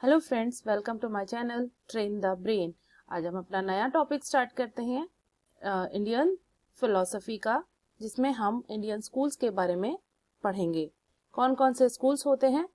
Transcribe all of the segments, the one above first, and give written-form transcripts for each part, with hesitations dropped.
Hello friends, welcome to my channel train the brain. आज हम अपना नया टॉपिक स्टार्ट करते हैं इंडियन फिलोसफी का, जिसमें हम इंडियन स्कूल्स के बारे में पढ़ेंगे। कौन कौन से स्कूल्स होते हैं?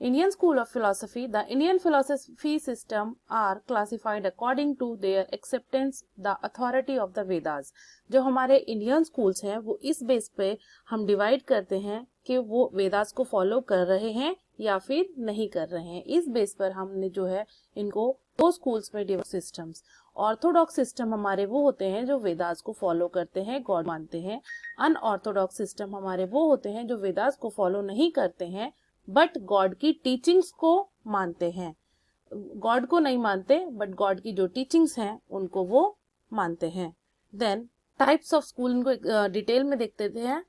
Indian School of Philosophy. The Indian philosophy system are classified according to their acceptance the authority of the Vedas. जो हमारे इंडियन स्कूल्स हैं वो इस बेस पे हम डिवाइड करते हैं कि वो वेदास को फॉलो कर रहे हैं या फिर नहीं कर रहे हैं। इस बेस पर हमने जो है इनको दो स्कूल्स में डिवाइड सिस्टम्स। ऑर्थोडॉक्स सिस्टम हमारे वो होते हैं जो वेदास को फॉलो करते हैं, गॉड मानते हैं। अनऑर्थोडॉक्स सिस्टम हमारे वो होते हैं जो वेदास को फॉलो नहीं करते हैं बट गॉड की टीचिंग्स को मानते हैं। गॉड को नहीं मानते बट गॉड की जो टीचिंग्स हैं उनको वो मानते हैं। देन टाइप्स ऑफ स्कूल, इनको डिटेल में देखते हैं।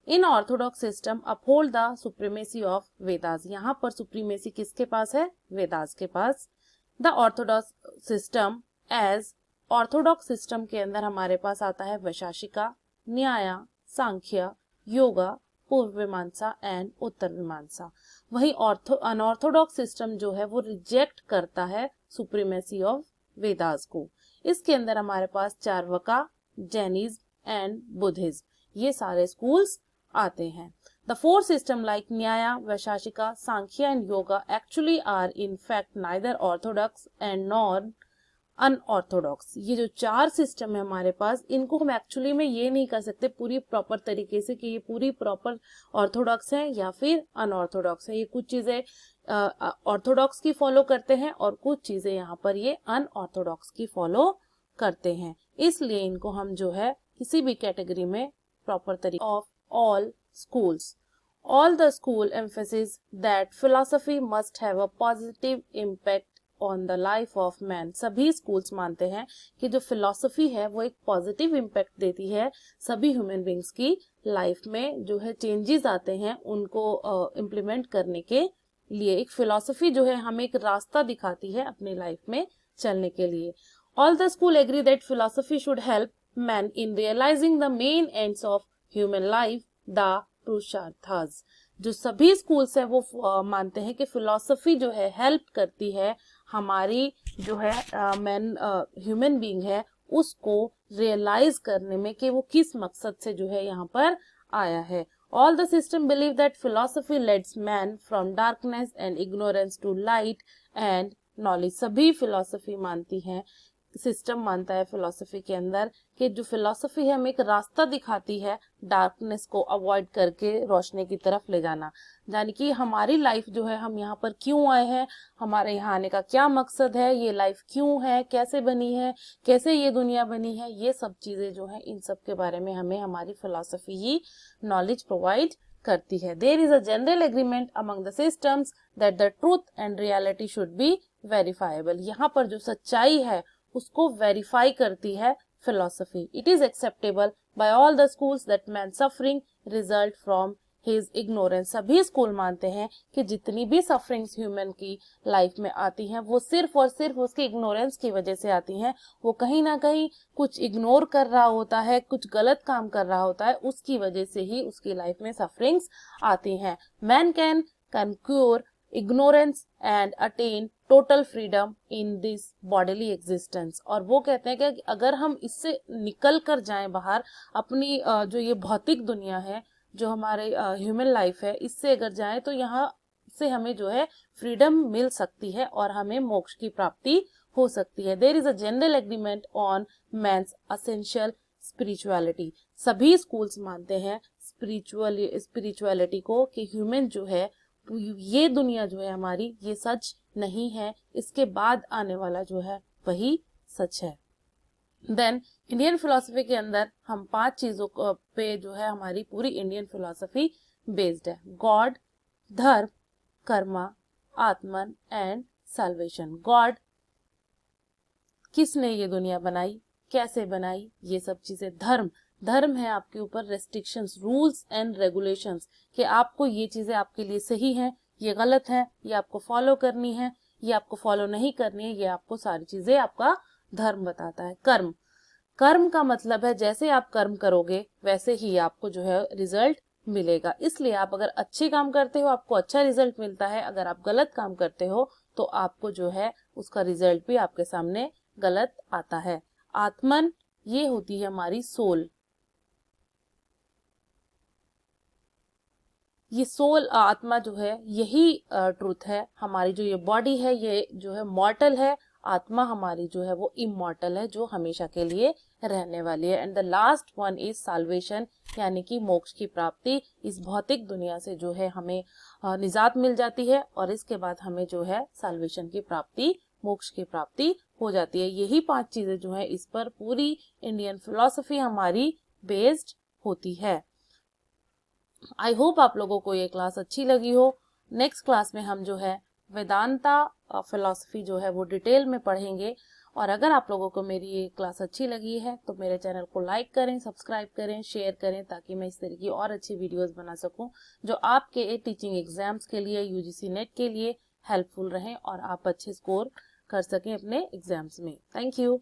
In orthodox system uphold the supremacy of Vedas. यहाँ पर सुप्रीमेसी किसके पास है? वेदास के पास। The orthodox system as orthodox system के अंदर हमारे पास आता है वैशाशिका, न्याय, सांख्य, योगा, पूर्व मीमांसा एंड उत्तर मीमांसा। वही अनऑर्थोडॉक्स सिस्टम जो है वो रिजेक्ट करता है सुप्रीमेसी ऑफ वेदास को। इसके अंदर हमारे पास चार्वाका, जैनिज्म एंड बुद्धिज्म, ये सारे स्कूल्स आते हैं। The four system like Nyaya, Vaisheshika, Samkhya and Yoga actually are in fact neither orthodox and nor unorthodox. ये जो चार सिस्टम है हमारे पास, इनको हम एक्चुअली में ये नहीं कर सकते पूरी प्रॉपर तरीके से कि ये पूरी प्रॉपर ऑर्थोडॉक्स है या फिर अनऑर्थोडॉक्स है। ये कुछ चीजें ऑर्थोडॉक्स की फॉलो करते हैं और कुछ चीजें यहाँ पर ये अनऑर्थोडॉक्स की फॉलो करते हैं। इसलिए इनको हम जो है किसी भी कैटेगरी में प्रॉपर तरीके of all schools. All the school emphasize that philosophy must have a positive impact on the life of man. सभी schools मानते हैं कि जो philosophy है वो एक positive impact देती है सभी human beings की life में। जो है changes आते हैं उनको implement करने के लिए एक philosophy जो है हमें एक रास्ता दिखाती है अपनी life में चलने के लिए। All the school agree that philosophy should help man in realizing the main ends of human life, the purusharthas. जो सभी स्कूल्स है वो मानते हैं कि फिलॉसफी जो है हेल्प करती है हमारी जो है मैन ह्यूमन बीइंग है उसको रियलाइज करने में कि वो किस मकसद से जो है यहाँ पर आया है। All the system believe that philosophy leads man from darkness and ignorance to light and knowledge. सभी फिलॉसफी मानती हैं, सिस्टम मानता है फिलॉसफी के अंदर कि जो फिलॉसफी है हमें एक रास्ता दिखाती है डार्कनेस को अवॉइड करके रोशनी की तरफ ले जाना। यानी कि हमारी लाइफ जो है, हम यहाँ पर क्यों आए हैं, हमारे यहाँ आने का क्या मकसद है, ये लाइफ क्यों है, कैसे बनी है, कैसे ये दुनिया बनी है, ये सब चीजें जो है इन सब के बारे में हमें हमारी फिलॉसफी ही नॉलेज प्रोवाइड करती है। There is a general agreement among the systems that the truth and reality should be verifiable. यहाँ पर जो सच्चाई है उसको वेरीफाई करती है philosophy. It is acceptable by all the schools that man suffering result from his ignorance. सभी school मानते हैं कि जितनी भी सफरिंग्स ह्यूमन की लाइफ में आती हैं वो सिर्फ और सिर्फ उसके इग्नोरेंस की वजह से आती हैं। वो कहीं ना कहीं कुछ इग्नोर कर रहा होता है, कुछ गलत काम कर रहा होता है, उसकी वजह से ही उसकी लाइफ में सफरिंग्स आती हैं। Man can conquer ignorance and attain total freedom in this bodily existence। और वो कहते हैं कि अगर हम इससे निकल कर जाएं बाहर, अपनी जो ये भौतिक दुनिया है, जो हमारे ह्यूमन लाइफ है, इससे अगर जाएं तो यहाँ से हमें जो है फ्रीडम मिल सकती है और हमें मोक्ष की प्राप्ति हो सकती है। There is a general agreement on man's essential spirituality. सभी स्कूल्स मानते हैं स्पिरिचुअलिटी को कि ह्यूमन जो है, ये दुनिया जो है हमारी, ये सच नहीं है, इसके बाद आने वाला जो है वही सच है। देन इंडियन फिलोसफी के अंदर हम 5 चीजों पे जो है हमारी पूरी इंडियन फिलोसफी बेस्ड है। गॉड, धर्म, कर्मा, आत्मन एंड सल्वेशन। गॉड, किसने ये दुनिया बनाई, कैसे बनाई, ये सब चीजें। धर्म, धर्म है आपके ऊपर रेस्ट्रिक्शंस, रूल्स एंड रेगुलेशंस कि आपको ये चीजें आपके लिए सही हैं, ये गलत है, ये आपको फॉलो करनी है, ये आपको फॉलो नहीं करनी है, ये आपको सारी चीजें आपका धर्म बताता है। कर्म, कर्म का मतलब है जैसे आप कर्म करोगे वैसे ही आपको जो है रिजल्ट मिलेगा। इसलिए आप अगर अच्छे काम करते हो आपको अच्छा रिजल्ट मिलता है, अगर आप गलत काम करते हो तो आपको जो है उसका रिजल्ट भी आपके सामने गलत आता है। आत्मन ये होती है हमारी सोल। ये सोल आत्मा जो है यही ट्रूथ है। हमारी जो ये बॉडी है ये जो है मॉर्टल है, आत्मा हमारी जो है वो इमॉर्टल है, जो हमेशा के लिए रहने वाली है। And the last one is salvation, यानी कि मोक्ष की प्राप्ति। इस भौतिक दुनिया से जो है हमें निजात मिल जाती है और इसके बाद हमें जो है साल्वेशन की प्राप्ति, मोक्ष की प्राप्ति हो जाती है। यही 5 चीजें जो है इस पर पूरी इंडियन फिलॉसफी हमारी बेस्ड होती है। आई होप आप लोगों को ये क्लास अच्छी लगी हो। नेक्स्ट क्लास में हम जो है वेदांता फिलॉसफी जो है वो डिटेल में पढ़ेंगे। और अगर आप लोगों को मेरी ये क्लास अच्छी लगी है तो मेरे चैनल को लाइक करें, सब्सक्राइब करें, शेयर करें, ताकि मैं इस तरह की और अच्छी वीडियोस बना सकूं जो आपके टीचिंग एग्जाम्स के लिए, यूजीसी नेट के लिए हेल्पफुल रहें और आप अच्छे स्कोर कर सकें अपने एग्जाम्स में। Thank you.